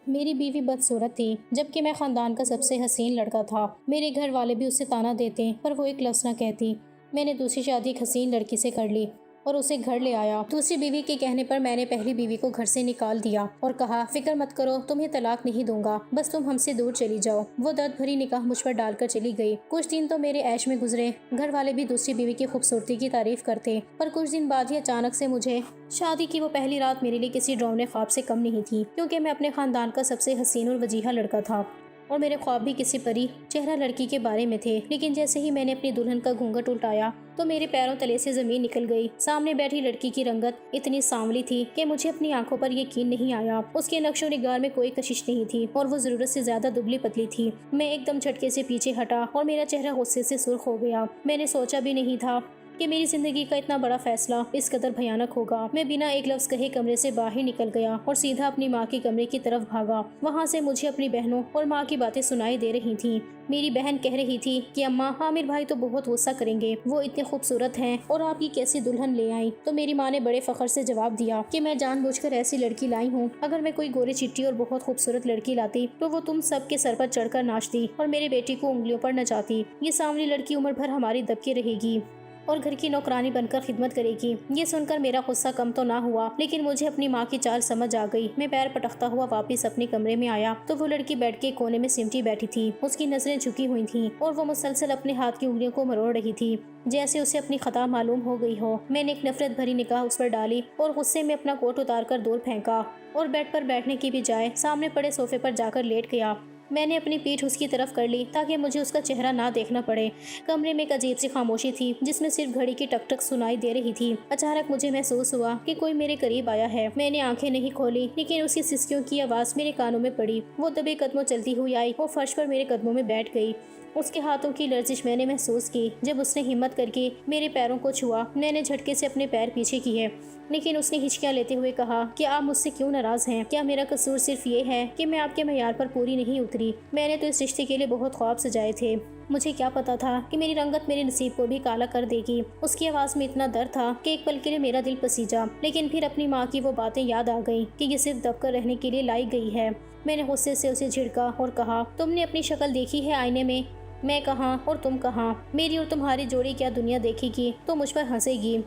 میری بیوی بدصورت تھی جبکہ میں خاندان کا سب سے حسین لڑکا تھا۔ میرے گھر والے بھی اسے طعنہ دیتے پر وہ ایک لفظ نہ کہتی۔ میں نے دوسری شادی ایک حسین لڑکی سے کر لی اور اسے گھر لے آیا۔ دوسری بیوی کے کہنے پر میں نے پہلی بیوی کو گھر سے نکال دیا اور کہا فکر مت کرو، تمہیں طلاق نہیں دوں گا، بس تم ہم سے دور چلی جاؤ۔ وہ درد بھری نگاہ مجھ پر ڈال کر چلی گئی۔ کچھ دن تو میرے عیش میں گزرے، گھر والے بھی دوسری بیوی کی خوبصورتی کی تعریف کرتے، پر کچھ دن بعد ہی اچانک سے مجھے شادی کی وہ پہلی رات میرے لیے کسی ڈراؤنے خواب سے کم نہیں تھی، کیونکہ میں اپنے خاندان کا سب سے حسین اور وجیحہ لڑکا تھا اور میرے خواب بھی کسی پری چہرہ لڑکی کے بارے میں تھے۔ لیکن جیسے ہی میں نے اپنی دلہن کا گھونگھٹ الٹایا تو میرے پیروں تلے سے زمین نکل گئی۔ سامنے بیٹھی لڑکی کی رنگت اتنی سانولی تھی کہ مجھے اپنی آنکھوں پر یقین نہیں آیا۔ اس کے نقش و نگار میں کوئی کشش نہیں تھی اور وہ ضرورت سے زیادہ دبلی پتلی تھی۔ میں ایک دم جھٹکے سے پیچھے ہٹا اور میرا چہرہ غصے سے سرخ ہو گیا۔ میں نے سوچا بھی نہیں تھا کہ میری زندگی کا اتنا بڑا فیصلہ اس قدر بھیانک ہوگا۔ میں بنا ایک لفظ کہے کمرے سے باہر نکل گیا اور سیدھا اپنی ماں کے کمرے کی طرف بھاگا۔ وہاں سے مجھے اپنی بہنوں اور ماں کی باتیں سنائی دے رہی تھیں۔ میری بہن کہہ رہی تھی کہ اماں، عامر بھائی تو بہت غصہ کریں گے، وہ اتنے خوبصورت ہیں اور آپ کی کیسی دلہن لے آئیں۔ تو میری ماں نے بڑے فخر سے جواب دیا کہ میں جان بوجھ کر ایسی لڑکی لائی ہوں۔ اگر میں کوئی گوری چٹی اور بہت خوبصورت لڑکی لاتی تو وہ تم سب کے سر پر چڑھ کر ناچتی اور میرے بیٹی کو انگلیوں پر نچاتی۔ یہ سامنے لڑکی عمر بھر ہماری دب کے رہے گی اور گھر کی نوکرانی بن کر خدمت کرے گی۔ یہ سن کر میرا غصہ کم تو نہ ہوا، لیکن مجھے اپنی ماں کی چال سمجھ آ گئی۔ میں پیر پٹکتا ہوا واپس اپنے کمرے میں آیا تو وہ لڑکی بیٹھ کے کونے میں سمٹی بیٹھی تھی۔ اس کی نظریں جھکی ہوئی تھیں اور وہ مسلسل اپنے ہاتھ کی انگلیوں کو مروڑ رہی تھی جیسے اسے اپنی خطا معلوم ہو گئی ہو۔ میں نے ایک نفرت بھری نگاہ اس پر ڈالی اور غصے میں اپنا کوٹ اتار کر دور پھینکا اور بیڈ پر بیٹھنے کی بجائے سامنے پڑے صوفے پر جا کر لیٹ گیا۔ میں نے اپنی پیٹھ اس کی طرف کر لی تاکہ مجھے اس کا چہرہ نہ دیکھنا پڑے۔ کمرے میں ایک عجیب سی خاموشی تھی جس میں صرف گھڑی کی ٹک ٹک سنائی دے رہی تھی۔ اچانک مجھے محسوس ہوا کہ کوئی میرے قریب آیا ہے۔ میں نے آنکھیں نہیں کھولی لیکن اس کی سسکیوں کی آواز میرے کانوں میں پڑی۔ وہ دبے قدموں چلتی ہوئی آئی اور فرش پر میرے قدموں میں بیٹھ گئی۔ اس کے ہاتھوں کی لرزش میں نے محسوس کی جب اس نے ہمت کر کے میرے پیروں کو چھوا۔ میں نے جھٹکے سے اپنے پیر پیچھے کیے لیکن اس نے ہچکیاں لیتے ہوئے کہا کہ آپ مجھ سے کیوں ناراض ہیں؟ کیا میرا قصور صرف یہ ہے کہ میں آپ کے معیار پر پوری نہیں اتری؟ میں نے تو اس رشتے کے لیے بہت خواب سجائے تھے۔ مجھے کیا پتا تھا کہ میری رنگت میرے نصیب کو بھی کالا کر دے گی۔ اس کی آواز میں اتنا درد تھا کہ ایک پل کے لیے میرا دل پسیجا، لیکن پھر اپنی ماں کی وہ باتیں یاد آ گئیں کہ یہ صرف دب کر رہنے کے لیے لائی گئی ہے۔ میں نے غصے سے اسے جھڑکا اور کہا تم نے اپنی شکل دیکھی ہے آئینے میں؟ میں کہاں اور تم کہاں؟ میری اور تمہاری جوڑی کیا دنیا دیکھے گی تو مجھ پر ہنسے گی۔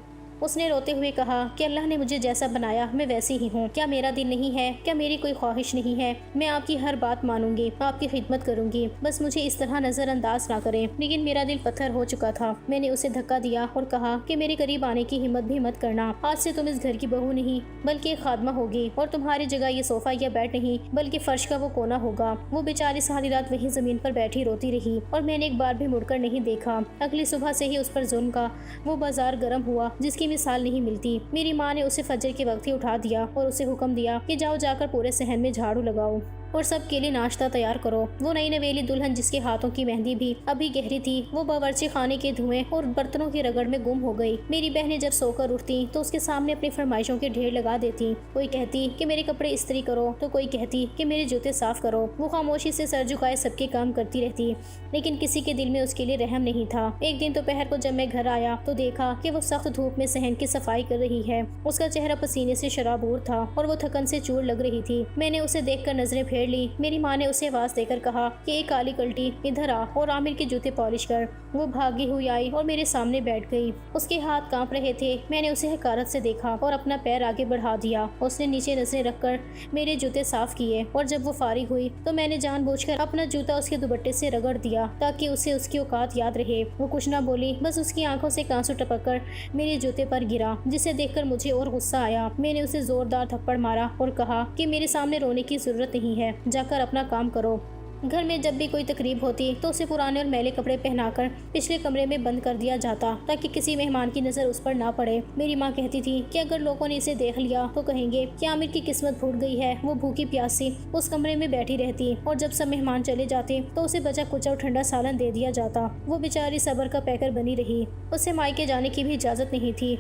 اس نے روتے ہوئے کہا کہ اللہ نے مجھے جیسا بنایا میں ویسی ہی ہوں۔ کیا میرا دل نہیں ہے؟ کیا میری کوئی خواہش نہیں ہے؟ میں آپ کی ہر بات مانوں گی، آپ کی خدمت کروں گی، بس مجھے اس طرح نظر انداز نہ کریں۔ لیکن میرا دل پتھر ہو چکا تھا۔ میں نے اسے دھکا دیا اور کہا کہ میرے قریب آنے کی ہمت بھی مت کرنا۔ آج سے تم اس گھر کی بہو نہیں بلکہ ایک خادمہ ہوگی اور تمہاری جگہ یہ صوفہ یا بیڈ نہیں بلکہ فرش کا وہ کونا ہوگا۔ وہ بیچاری ساری رات وہیں زمین پر بیٹھی روتی رہی اور میں نے ایک بار بھی مڑ کر نہیں دیکھا۔ اگلی صبح سے ہی اس پر ظلم کا وہ بازار گرم ہوا جس کی مثال نہیں ملتی۔ میری ماں نے اسے فجر کے وقت ہی اٹھا دیا اور اسے حکم دیا کہ جاؤ جا کر پورے صحن میں جھاڑو لگاؤ اور سب کے لیے ناشتہ تیار کرو۔ وہ نئی نویلی دلہن جس کے ہاتھوں کی مہندی بھی ابھی گہری تھی وہ باورچی خانے کے دھوئیں اور برتنوں کی رگڑ میں گم ہو گئی۔ میری بہنیں جب سو کر اٹھتی تو اس کے سامنے اپنی فرمائشوں کے ڈھیر لگا دیتی۔ کوئی کہتی کہ میرے کپڑے استری کرو تو کوئی کہتی کہ میرے جوتے صاف کرو۔ وہ خاموشی سے سر جھکائے سب کے کام کرتی رہتی لیکن کسی کے دل میں اس کے لیے رحم نہیں تھا۔ ایک دن دوپہر کو جب میں گھر آیا تو دیکھا کہ وہ سخت دھوپ میں صحن کی صفائی کر رہی ہے۔ اس کا چہرہ پسینے سے شرابور تھا اور وہ تھکن سے چور لگ رہی تھی۔ میں نے اسے دیکھ کر نظریں پھیر لی۔ میری ماں نے اسے آواز دے کر کہا کہ ایک کالی کلٹی ادھر آ اور عامر کے جوتے پالش کر۔ وہ بھاگی ہوئی آئی اور میرے سامنے بیٹھ گئی۔ اس کے ہاتھ کانپ رہے تھے۔ میں نے اسے حقارت سے دیکھا اور اپنا پیر آگے بڑھا دیا۔ اس نے نیچے نظریں رکھ کر میرے جوتے صاف کیے اور جب وہ فارغ ہوئی تو میں نے جان بوجھ کر اپنا جوتا اس کے دوپٹے سے رگڑ دیا تاکہ اسے اس کی اوقات یاد رہے۔ وہ کچھ نہ بولی، بس اس کی آنکھوں سے آنسو ٹپک کر میرے جوتے پر گرا جسے دیکھ کر مجھے اور غصہ آیا۔ میں نے اسے زوردار تھپڑ مارا اور کہا کہ میرے سامنے رونے کی ضرورت نہیں ہے، جا کر اپنا کام کرو۔ گھر میں جب بھی کوئی تقریب ہوتی تو اسے پرانے اور میلے کپڑے پہنا کر پچھلے کمرے میں بند کر دیا جاتا تاکہ کسی مہمان کی نظر اس پر نہ پڑے۔ میری ماں کہتی تھی کہ اگر لوگوں نے اسے دیکھ لیا تو کہیں گے کہ عامر کی قسمت پھوٹ گئی ہے، وہ بھوکی پیاسی اس کمرے میں بیٹھی رہتی اور جب سب مہمان چلے جاتے تو اسے بچا کچا اور ٹھنڈا سالن دے دیا جاتا۔ وہ بیچاری صبر کا پیکر بنی رہی۔ اسے مائکے جانے کی بھی اجازت نہیں تھی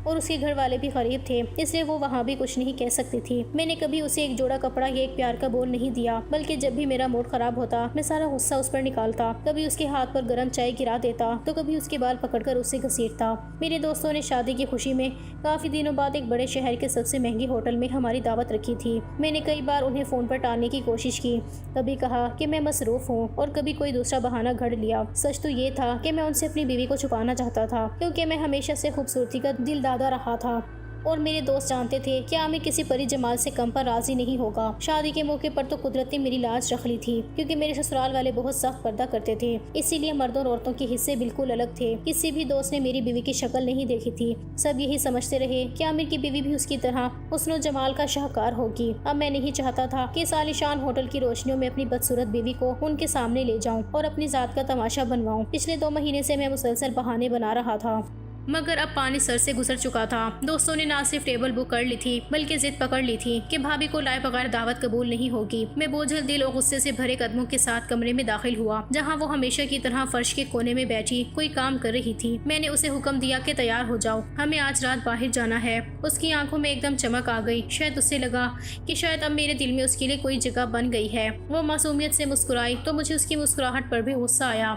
اور اس کے گھر والے بھی غریب تھے، اس لیے وہ وہاں بھی کچھ نہیں کہہ سکتی تھی۔ میں نے کبھی اسے ایک جوڑا کپڑا یا ایک پیار کا بول نہیں دیا، بلکہ جب بھی میرا موڈ خراب ہوتا میں سارا غصہ اس پر نکالتا، کبھی اس کے ہاتھ پر گرم چائے گرا دیتا تو کبھی اس کے بال پکڑ کر اسے گھسیٹتا۔ میرے دوستوں نے شادی کی خوشی میں کافی دنوں بعد ایک بڑے شہر کے سب سے مہنگے ہوٹل میں ہماری دعوت رکھی تھی۔ میں نے کئی بار انہیں فون پر ٹالنے کی کوشش کی، کبھی کہا کہ میں مصروف ہوں اور کبھی کوئی دوسرا بہانہ گھڑ لیا۔ سچ تو یہ تھا کہ میں ان سے اپنی بیوی کو چھپانا چاہتا تھا، کیونکہ میں ہمیشہ سے خوبصورتی کا دل دادا رہا تھا اور میرے دوست جانتے تھے کہ عامر کسی پری جمال سے کم پر راضی نہیں ہوگا۔ شادی کے موقع پر تو قدرت نے میری لاج رکھ لی تھی، کیونکہ میرے سسرال والے بہت سخت پردہ کرتے تھے، اسی لیے مردوں اور عورتوں کے حصے بالکل الگ تھے۔ کسی بھی دوست نے میری بیوی کی شکل نہیں دیکھی تھی، سب یہی سمجھتے رہے کہ عامر کی بیوی بھی اس کی طرح حسن و جمال کا شاہکار ہوگی۔ اب میں نہیں چاہتا تھا کہ اس عالیشان ہوٹل کی روشنیوں میں اپنی بدصورت بیوی کو ان کے سامنے لے جاؤں اور اپنی ذات کا تماشا بنواؤں۔ پچھلے 2 مہینے سے میں مسلسل بہانے بنا رہا تھا، مگر اب پانی سر سے گزر چکا تھا۔ دوستوں نے نہ صرف ٹیبل بک کر لی تھی بلکہ ضد پکڑ لی تھی کہ بھابھی کو لائے بغیر دعوت قبول نہیں ہوگی۔ میں بوجھل دل اور غصے سے بھرے قدموں کے ساتھ کمرے میں داخل ہوا، جہاں وہ ہمیشہ کی طرح فرش کے کونے میں بیٹھی کوئی کام کر رہی تھی۔ میں نے اسے حکم دیا کہ تیار ہو جاؤ، ہمیں آج رات باہر جانا ہے۔ اس کی آنکھوں میں ایک دم چمک آ گئی، شاید اسے لگا کہ شاید اب میرے دل میں اس کے لیے کوئی جگہ بن گئی ہے۔ وہ معصومیت سے مسکرائی تو مجھے اس کی مسکراہٹ پر بھی غصہ آیا۔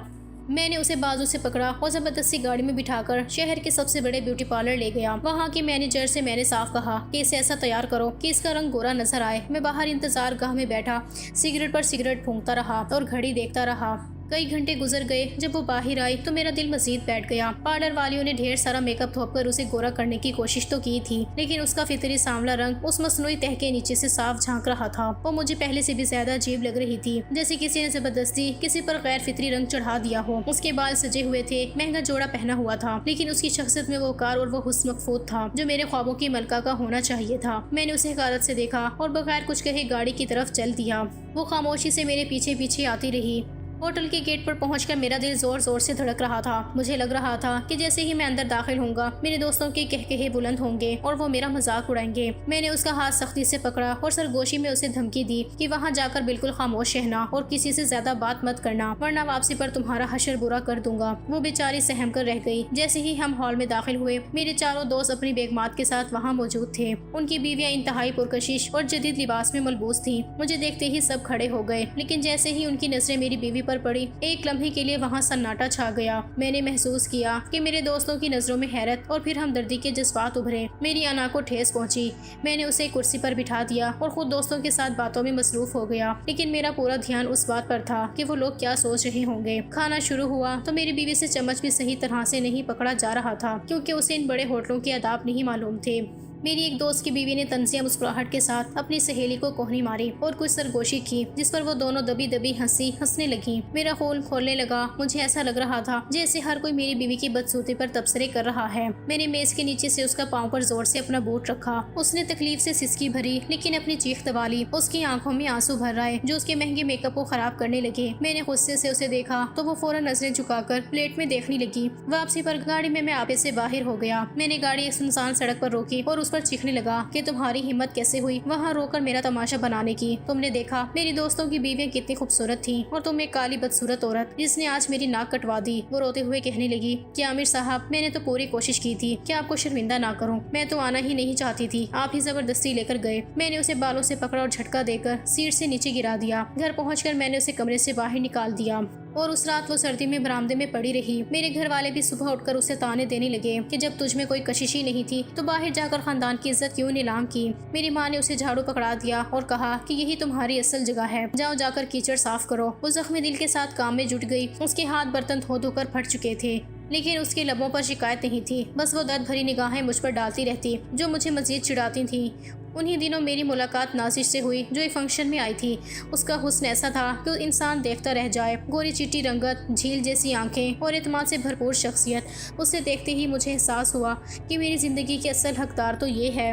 میں نے اسے بازو سے پکڑا اور زبردستی گاڑی میں بٹھا کر شہر کے سب سے بڑے بیوٹی پارلر لے گیا۔ وہاں کے مینیجر سے میں نے صاف کہا کہ اسے ایسا تیار کرو کہ اس کا رنگ گورا نظر آئے۔ میں باہر انتظار گاہ میں بیٹھا سگریٹ پر سگریٹ پھونکتا رہا اور گھڑی دیکھتا رہا۔ کئی گھنٹے گزر گئے۔ جب وہ باہر آئی تو میرا دل مزید بیٹھ گیا۔ پارلر والیوں نے ڈھیر سارا میک اپ تھوپ کر اسے گورا کرنے کی کوشش تو کی تھی، لیکن اس کا فطری سانولا رنگ اس مصنوعی تہ کے نیچے سے صاف جھانک رہا تھا۔ وہ مجھے پہلے سے بھی زیادہ عجیب لگ رہی تھی، جیسے کسی نے زبردستی کسی پر غیر فطری رنگ چڑھا دیا ہو۔ اس کے بال سجے ہوئے تھے، مہنگا جوڑا پہنا ہوا تھا، لیکن اس کی شخصیت میں وہ وقار اور وہ حسن مخفوت تھا جو میرے خوابوں کی ملکہ کا ہونا چاہیے تھا۔ میں نے اسے حقارت سے دیکھا اور بغیر کچھ کہے گاڑی کی طرف چل دیا۔ وہ خاموشی سے میرے پیچھے پیچھے آتی رہی۔ ہوٹل کے گیٹ پر پہنچ کر میرا دل زور زور سے دھڑک رہا تھا۔ مجھے لگ رہا تھا کہ جیسے ہی میں اندر داخل ہوں گا میرے دوستوں کے کہکہے بلند ہوں گے اور وہ میرا مذاق اڑائیں گے۔ میں نے اس کا ہاتھ سختی سے پکڑا اور سرگوشی میں اسے دھمکی دی کہ وہاں جا کر بالکل خاموش رہنا اور کسی سے زیادہ بات مت کرنا، ورنہ واپسی پر تمہارا حشر برا کر دوں گا۔ وہ بیچاری سہم کر رہ گئی۔ جیسے ہی ہم ہال میں داخل ہوئے میرے چاروں دوست اپنی بیگمات کے ساتھ وہاں موجود تھے۔ ان کی بیویاں انتہائی پرکشش اور جدید لباس میں ملبوس تھیں۔ مجھے دیکھتے ہی سب کھڑے ہو گئے، لیکن جیسے ہی ان کی نظریں میری بیوی پر پڑی ایک لمحے کے لیے وہاں سناٹا چھا گیا۔ میں نے محسوس کیا کہ میرے دوستوں کی نظروں میں حیرت اور پھر ہمدردی کے جذبات ابھرے۔ میری انا کو ٹھیس پہنچی۔ میں نے اسے کرسی پر بٹھا دیا اور خود دوستوں کے ساتھ باتوں میں مصروف ہو گیا، لیکن میرا پورا دھیان اس بات پر تھا کہ وہ لوگ کیا سوچ رہے ہوں گے۔ کھانا شروع ہوا تو میری بیوی سے چمچ بھی صحیح طرح سے نہیں پکڑا جا رہا تھا، کیونکہ اسے ان بڑے ہوٹلوں کے آداب نہیں معلوم تھے۔ میری ایک دوست کی بیوی نے طنزیہ مسکراہٹ کے ساتھ اپنی سہیلی کو کوہنی ماری اور کچھ سرگوشی کی، جس پر وہ دونوں دبی دبی ہنسنے لگیں۔ میرا خون کھولنے لگا۔ مجھے ایسا لگ رہا تھا جیسے ہر کوئی میری بیوی کی بدصورتی پر تبصرے کر رہا ہے۔ میں نے میز کے نیچے سے اس کا پاؤں پر زور سے اپنا بوٹ رکھا۔ اس نے تکلیف سے سسکی بھری لیکن اپنی چیخ دبا لی۔ اس کی آنکھوں میں آنسو بھر آئے جو اس کے مہنگے میک اپ کو خراب کرنے لگے۔ میں نے غصے سے اسے دیکھا تو وہ فوراً نظریں جھکا کر پلیٹ میں دیکھنے لگی۔ واپسی پر گاڑی میں آپے سے باہر ہو گیا۔ میں نے گاڑی ایک سنسان سڑک پر روکی اور اس پر چیخنے لگا کہ تمہاری ہمت کیسے ہوئی وہاں رو کر میرا تماشا بنانے کی؟ تم نے دیکھا میری دوستوں کی بیویاں کتنی خوبصورت تھیں اور تم ایک کالی بدصورت عورت جس نے آج میری ناک کٹوا دی۔ وہ روتے ہوئے کہنے لگی کہ عامر صاحب میں نے تو پوری کوشش کی تھی کہ آپ کو شرمندہ نہ کروں، میں تو آنا ہی نہیں چاہتی تھی، آپ ہی زبردستی لے کر گئے۔ میں نے اسے بالوں سے پکڑا اور جھٹکا دے کر سیٹ سے نیچے گرا دیا۔ گھر پہنچ کر میں نے اسے کمرے سے باہر نکال دیا اور اس رات وہ سردی میں برآمدے میں پڑی رہی۔ میرے گھر والے بھی صبح اٹھ کر اسے تانے دینے لگے کہ جب تجھ میں کوئی کشش ہی نہیں تھی تو باہر جا کر خاندان کی عزت کیوں نیلام کی۔ میری ماں نے اسے جھاڑو پکڑا دیا اور کہا کہ یہی تمہاری اصل جگہ ہے، جاؤ جا کر کیچڑ صاف کرو۔ وہ زخمی دل کے ساتھ کام میں جٹ گئی۔ اس کے ہاتھ برتن دھو دھو کر پھٹ چکے تھے، لیکن اس کے لبوں پر شکایت نہیں تھی، بس وہ درد بھری نگاہیں مجھ پر ڈالتی رہتی جو مجھے مزید چڑھاتی تھیں۔ انہی دنوں میری ملاقات نازش سے ہوئی جو ایک فنکشن میں آئی تھی۔ اس کا حسن ایسا تھا کہ انسان دیکھتا رہ جائے۔ گوری چٹی رنگت، جھیل جیسی آنکھیں اور اعتماد سے بھرپور شخصیت۔ اسے دیکھتے ہی مجھے احساس ہوا کہ میری زندگی کے اصل حقدار تو یہ ہے۔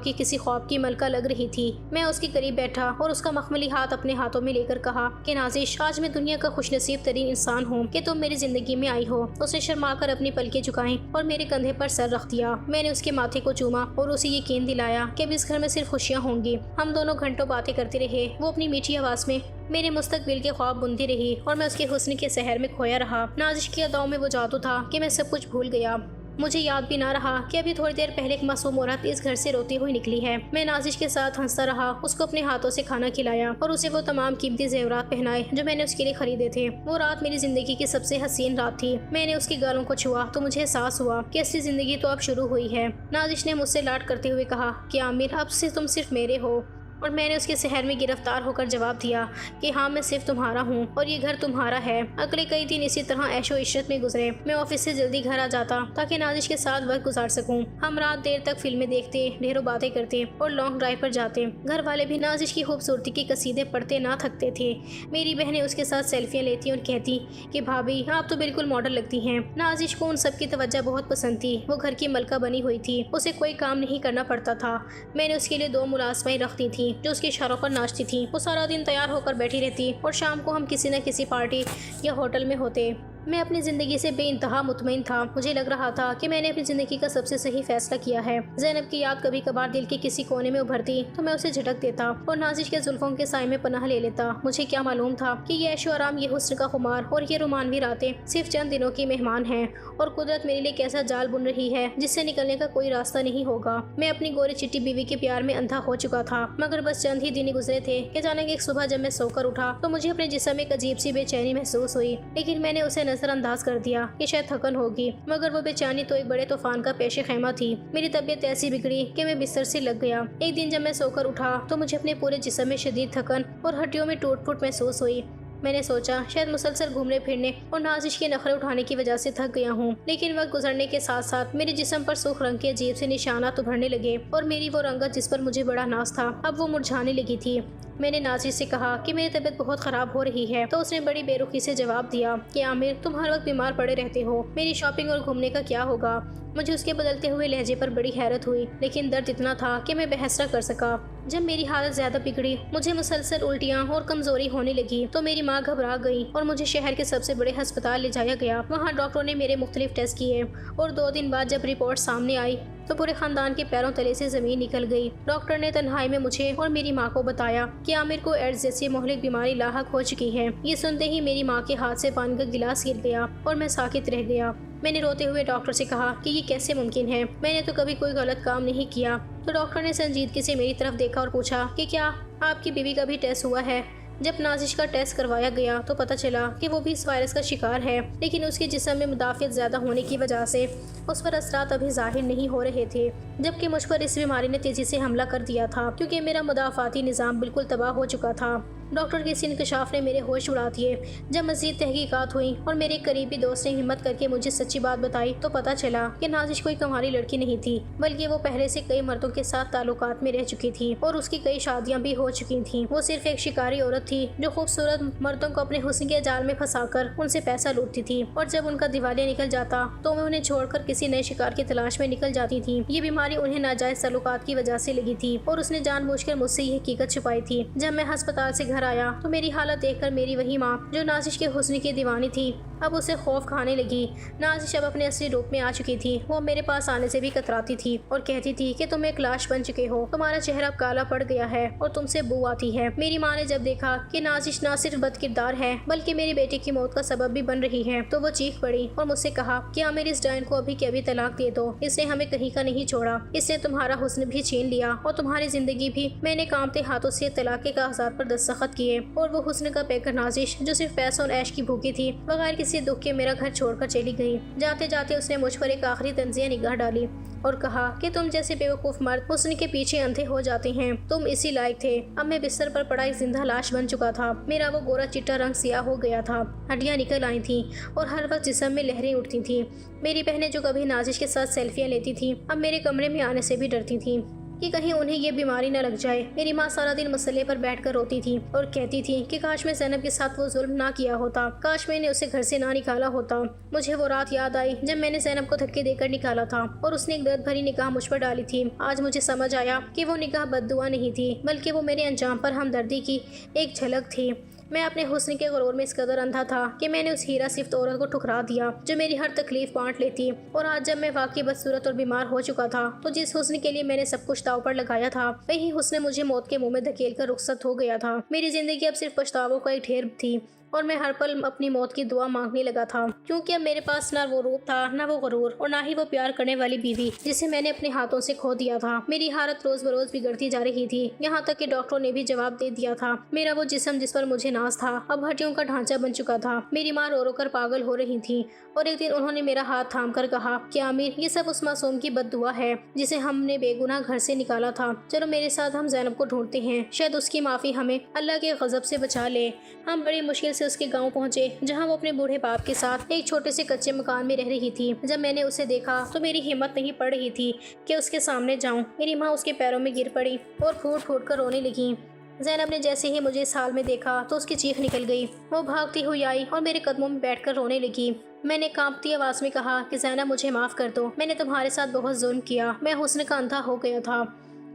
واقعی کسی خواب کی ملکہ لگ رہی تھی۔ میں اس کے قریب بیٹھا اور اس کا مخملی ہاتھ اپنے ہاتھوں میں لے کر کہا کہ نازش، آج میں دنیا کا خوش نصیب ترین انسان ہوں کہ تم میری زندگی میں آئی ہو۔ اس نے شرما کر اپنی پلکیں جھکائیں اور میرے کندھے پر سر رکھ دیا۔ میں نے اس کے ماتھے کو چوما اور اسے یقین دلایا کہ اب اس گھر میں صرف خوشیاں ہوں گی۔ ہم دونوں گھنٹوں باتیں کرتے رہے۔ وہ اپنی میٹھی آواز میں میرے مستقبل کے خواب بنتی رہی اور میں اس کے حسن کے سحر میں کھویا رہا۔ نازش کی اداؤں میں وہ جادو تھا کہ میں سب کچھ بھول گیا۔ مجھے یاد بھی نہ رہا کہ ابھی تھوڑی دیر پہلے ایک معصوم عورت اس گھر سے روتی ہوئی نکلی ہے۔ میں نازش کے ساتھ ہنستا رہا، اس کو اپنے ہاتھوں سے کھانا کھلایا اور اسے وہ تمام قیمتی زیورات پہنائے جو میں نے اس کے لیے خریدے تھے۔ وہ رات میری زندگی کی سب سے حسین رات تھی۔ میں نے اس کی گالوں کو چھوا تو مجھے احساس ہوا کہ اصلی زندگی تو اب شروع ہوئی ہے۔ نازش نے مجھ سے لاڈ کرتے ہوئے کہا کہ عامر، اب سے تم صرف میرے ہو، اور میں نے اس کے سحر میں گرفتار ہو کر جواب دیا کہ ہاں، میں صرف تمہارا ہوں اور یہ گھر تمہارا ہے۔ اگلے کئی دن اسی طرح عیش و عشرت میں گزرے۔ میں آفس سے جلدی گھر آ جاتا تاکہ نازش کے ساتھ وقت گزار سکوں۔ ہم رات دیر تک فلمیں دیکھتے، ڈھیروں باتیں کرتے اور لانگ ڈرائیو پر جاتے۔ گھر والے بھی نازش کی خوبصورتی کے قصیدے پڑھتے نہ تھکتے تھے۔ میری بہنیں اس کے ساتھ سیلفیاں لیتی اور کہتی کہ بھابھی، آپ تو بالکل ماڈل لگتی ہیں۔ نازش کو ان سب کی توجہ بہت پسند تھی۔ وہ گھر کی ملکہ بنی ہوئی تھی، اسے کوئی کام نہیں کرنا پڑتا تھا۔ میں نے اس کے لیے 2 ملازمیں رکھ دی تھیں جو اس کے اشاروں پر ناچتی تھی۔ وہ سارا دن تیار ہو کر بیٹھی رہتی اور شام کو ہم کسی نہ کسی پارٹی یا ہوٹل میں ہوتے۔ میں اپنی زندگی سے بے انتہا مطمئن تھا۔ مجھے لگ رہا تھا کہ میں نے اپنی زندگی کا سب سے صحیح فیصلہ کیا ہے۔ زینب کی یاد کبھی کبھار دل کے کسی کونے میں ابھرتی تو میں اسے جھٹک دیتا اور نازش کے زلفوں کے سائے میں پناہ لے لیتا۔ مجھے کیا معلوم تھا کہ یہ عیش و آرام، یہ حسن کا خمار اور یہ رومانوی راتیں صرف چند دنوں کی مہمان ہیں، اور قدرت میرے لیے کیسا جال بن رہی ہے جس سے نکلنے کا کوئی راستہ نہیں ہوگا۔ میں اپنی گوری چٹی بیوی کے پیار میں اندھا ہو چکا تھا، مگر بس چند ہی دن گزرے تھے کہ جانے کہ ایک صبح جب میں سو کر اٹھا تو مجھے اپنے جسم میں ایک عجیب سی بے چینی محسوس ہوئی، لیکن میں نے اسے نظر انداز کر دیا کہ شاید تھکن ہوگی، مگر وہ بے چینی تو ایک بڑے طوفان کا پیش خیمہ تھی۔ میری طبیعت ایسی بگڑی کہ میں بستر سے لگ گیا۔ ایک دن جب میں سو کر اٹھا تو مجھے اپنے پورے جسم میں شدید تھکن اور ہڈیوں میں ٹوٹ پھوٹ محسوس ہوئی۔ میں نے سوچا شاید مسلسل گھومنے پھرنے اور نازش کے نخرے اٹھانے کی وجہ سے تھک گیا ہوں، لیکن وقت گزرنے کے ساتھ ساتھ میرے جسم پر سرخ رنگ کے عجیب سے نشانات ابھرنے لگے اور میری وہ رنگت جس پر مجھے بڑا ناز تھا اب وہ مرجھانے لگی تھی۔ میں نے نازش سے کہا کہ میری طبیعت بہت خراب ہو رہی ہے تو اس نے بڑی بے رخی سے جواب دیا کہ عامر، تم ہر وقت بیمار پڑے رہتے ہو، میری شاپنگ اور گھومنے کا کیا ہوگا؟ مجھے اس کے بدلتے ہوئے لہجے پر بڑی حیرت ہوئی، لیکن درد اتنا تھا کہ میں بحث نہ کر سکا۔ جب میری حالت زیادہ بگڑی، مجھے مسلسل الٹیاں اور کمزوری ہونے لگی تو میری ماں گھبرا گئی اور مجھے شہر کے سب سے بڑے ہسپتال لے جایا گیا۔ وہاں ڈاکٹروں نے میرے مختلف ٹیسٹ کیے اور 2 دن بعد جب رپورٹ سامنے آئی تو پورے خاندان کے پیروں تلے سے زمین نکل گئی۔ ڈاکٹر نے تنہائی میں مجھے اور میری ماں کو بتایا کہ عامر کو ایڈز جیسی مہلک بیماری لاحق ہو چکی ہے۔ یہ سنتے ہی میری ماں کے ہاتھ سے پانی کا گلاس گر گیا اور میں ساکت رہ گیا۔ میں نے روتے ہوئے ڈاکٹر سے کہا کہ یہ کیسے ممکن ہے، میں نے تو کبھی کوئی غلط کام نہیں کیا۔ تو ڈاکٹر نے سنجیدگی سے میری طرف دیکھا اور پوچھا کہ کیا آپ کی بیوی کا بھی ٹیسٹ ہوا ہے؟ جب نازش کا ٹیسٹ کروایا گیا تو پتہ چلا کہ وہ بھی اس وائرس کا شکار ہے، لیکن اس کے جسم میں مدافعت زیادہ ہونے کی وجہ سے اس پر اثرات ابھی ظاہر نہیں ہو رہے تھے، جبکہ مجھ پر اس بیماری نے تیزی سے حملہ کر دیا تھا کیونکہ میرا مدافعاتی نظام بالکل تباہ ہو چکا تھا۔ ڈاکٹر کے اس انکشاف نے میرے ہوش اڑا دیے۔ جب مزید تحقیقات ہوئی اور میرے قریبی دوست نے ہمت کر کے مجھے سچی بات بتائی تو پتہ چلا کہ نازش کوئی کنواری لڑکی نہیں تھی، بلکہ وہ پہلے سے کئی مردوں کے ساتھ تعلقات میں رہ چکی تھی اور اس کی کئی شادیاں بھی ہو چکی تھیں۔ وہ صرف ایک شکاری عورت تھی جو خوبصورت مردوں کو اپنے حسن کے جال میں پھنسا کر ان سے پیسہ لوٹتی تھی، اور جب ان کا دیوالیہ نکل جاتا تو وہ انہیں چھوڑ کر کسی نئے شکار کی تلاش میں نکل جاتی تھی۔ یہ بیماری انہیں ناجائز تعلقات کی وجہ سے لگی تھی اور اس نے جان بوجھ کر مجھ سے یہ حقیقت چھپائی تھی۔ جب میں ہسپتال سے گھر آیا تو میری حالت دیکھ کر میری وہی ماں جو نازش کے حسن کی دیوانی تھی اب اسے خوف کھانے لگی۔ نازش اب اپنے اصلی روپ میں آ چکی تھی۔ وہ میرے پاس آنے سے بھی کتراتی تھی اور کہتی تھی کہ تم ایک لاش بن چکے ہو، تمہارا چہرہ اب کالا پڑ گیا ہے اور تم سے بو آتی ہے۔ میری ماں نے جب دیکھا کہ نازش نہ صرف بد کردار ہے بلکہ میری بیٹی کی موت کا سبب بھی بن رہی ہے تو وہ چیخ پڑی اور مجھ سے کہا کہ عامر، اس ڈائن کو ابھی کے ابھی طلاق دے دو، اس نے ہمیں کہیں کا نہیں چھوڑا، اس نے تمہارا حسن بھی چھین لیا اور تمہاری زندگی بھی۔ میں نے کانپتے ہاتھوں سے طلاق کے کاغذات پر دستخط کیے اور وہ حسن کا پیکر نازش جو صرف پیسوں اور عیش کی بھوکی تھی بغیر کسی دکھ کے میرا گھر چھوڑ کر چلی گئی۔ جاتے جاتے اس نے مجھ پر ایک آخری تنزیہ نگاہ ڈالی اور کہا کہ تم جیسے بیوقوف مرد حسن کے پیچھے اندھے ہو جاتے ہیں، تم اسی لائق تھے۔ اب میں بستر پر پڑا ایک زندہ لاش بن چکا تھا۔ میرا وہ گورا چٹا رنگ سیاہ ہو گیا تھا، ہڈیاں نکل آئی تھیں اور ہر وقت جسم میں لہریں اٹھتی تھیں۔ میری بہنیں جو کبھی نازش کے ساتھ سیلفیاں لیتی تھیں اب میرے کمرے میں آنے سے بھی ڈرتی تھیں۔ کہ کہیں انہیں یہ بیماری نہ لگ جائے۔ میری ماں سارا دن مسئلے پر بیٹھ کر روتی تھی اور کہتی تھی کہ کاش میں زینب کے ساتھ وہ ظلم نہ کیا ہوتا، کاش میں نے اسے گھر سے نہ نکالا ہوتا۔ مجھے وہ رات یاد آئی جب میں نے زینب کو دھکے دے کر نکالا تھا اور اس نے ایک درد بھری نگاہ مجھ پر ڈالی تھی۔ آج مجھے سمجھ آیا کہ وہ نگاہ بد دعا نہیں تھی، بلکہ وہ میرے انجام پر ہمدردی کی ایک جھلک تھی۔ میں اپنے حسن کے غرور میں اس قدر اندھا تھا کہ میں نے اس ہیرا صفت عورت کو ٹھکرا دیا جو میری ہر تکلیف بانٹ لیتی، اور آج جب میں واقعی بدصورت اور بیمار ہو چکا تھا تو جس حسن کے لیے میں نے سب کچھ داؤ پر لگایا تھا وہی حسن مجھے موت کے منہ میں دھکیل کر رخصت ہو گیا تھا۔ میری زندگی اب صرف پچھتاووں کا ایک ڈھیر تھی اور میں ہر پل اپنی موت کی دعا مانگنے لگا تھا، کیونکہ اب میرے پاس نہ وہ روپ تھا، نہ وہ غرور، اور نہ ہی وہ پیار کرنے والی بیوی جسے میں نے اپنے ہاتھوں سے کھو دیا تھا۔ میری حالت روز بروز بگڑتی جا رہی تھی، یہاں تک کہ ڈاکٹروں نے بھی جواب دے دیا تھا۔ میرا وہ جسم جس پر مجھے ناز تھا اب ہڈیوں کا ڈھانچہ بن چکا تھا۔ میری ماں رو رو کر پاگل ہو رہی تھی، اور ایک دن انہوں نے میرا ہاتھ تھام کر کہا کہ عامر، یہ سب اس معصوم کی بد دعا ہے جسے ہم نے بے گناہ گھر سے نکالا تھا۔ چلو میرے ساتھ ہم زینب کو ڈھونڈتے ہیں، شاید اس کی معافی ہمیں اللہ کے غضب سے بچا لے۔ ہم بڑی مشکل سے اس کے گاؤں پہنچے جہاں وہ اپنے بوڑھے باپ کے ساتھ ایک چھوٹے سے کچے مکان میں رہ رہی تھی۔ جب میں نے اسے دیکھا تو میری ہمت نہیں پڑ رہی تھی کہ اس کے سامنے جاؤں۔ میری ماں اس کے پیروں میں گر پڑی اور پھوٹ پھوٹ کر رونے لگی۔ زینب نے جیسے ہی مجھے اس حال میں دیکھا تو اس کی چیخ نکل گئی۔ وہ بھاگتی ہوئی آئی اور میرے قدموں میں بیٹھ کر رونے لگی۔ میں نے کانپتی آواز میں کہا کہ زینب، مجھے معاف کر دو، میں نے تمہارے ساتھ بہت ظلم کیا، میں حسن کا اندھا ہو گیا تھا،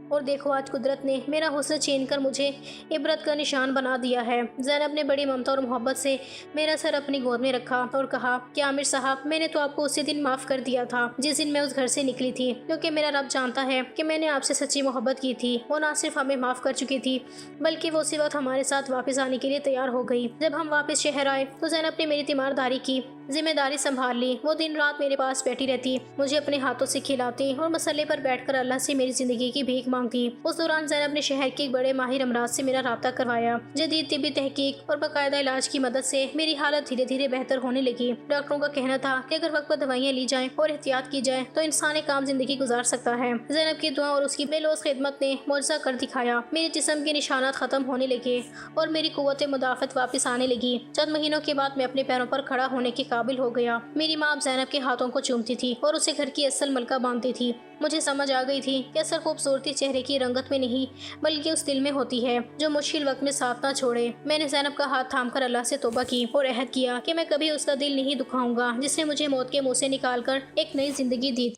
اور دیکھو آج قدرت نے میرا حسن چھین کر مجھے عبرت کا نشان بنا دیا ہے۔ زینب نے بڑی ممتا اور محبت سے میرا سر اپنی گود میں رکھا اور کہا کہ عامر صاحب، میں نے تو آپ کو اسی دن معاف کر دیا تھا جس دن میں اس گھر سے نکلی تھی، کیونکہ میرا رب جانتا ہے کہ میں نے آپ سے سچی محبت کی تھی۔ وہ نہ صرف ہمیں معاف کر چکی تھی بلکہ وہ اسی وقت ہمارے ساتھ واپس آنے کے لیے تیار ہو گئی۔ جب ہم واپس شہر آئے تو زینب نے میری تیمارداری کی ذمہ داری سنبھال لی۔ وہ دن رات میرے پاس بیٹھی رہتی، مجھے اپنے ہاتھوں سے کھلاتی اور مسئلے پر بیٹھ کر اللہ سے میری زندگی کی بھیک مانگتی۔ اس دوران زینب نے شہر کے ایک بڑے ماہر امراض سے میرا رابطہ کروایا۔ جدید طبی تحقیق اور باقاعدہ علاج کی مدد سے میری حالت دھیرے دھیرے بہتر ہونے لگی۔ ڈاکٹروں کا کہنا تھا کہ اگر وقت پر دوائیاں لی جائیں اور احتیاط کی جائے تو انسان ایک عام زندگی گزار سکتا ہے۔ زینب کی دعا اور اس کی بے لوث خدمت نے معجزہ کر دکھایا۔ میرے جسم کے نشانات ختم ہونے لگے اور میری قوت مدافعت واپس آنے لگی۔ چند مہینوں کے بعد میں اپنے پیروں پر کھڑا ہونے کے قابل ہو گیا۔ میری ماں اب زینب کے ہاتھوں کو چومتی تھی اور اسے گھر کی اصل ملکہ باندھتی تھی۔ مجھے سمجھ آ گئی تھی کہ اصل خوبصورتی چہرے کی رنگت میں نہیں بلکہ اس دل میں ہوتی ہے جو مشکل وقت میں ساتھ نہ چھوڑے۔ میں نے زینب کا ہاتھ تھام کر اللہ سے توبہ کی اور عہد کیا کہ میں کبھی اس کا دل نہیں دکھاؤں گا جس نے مجھے موت کے منہ سے نکال کر ایک نئی زندگی دی۔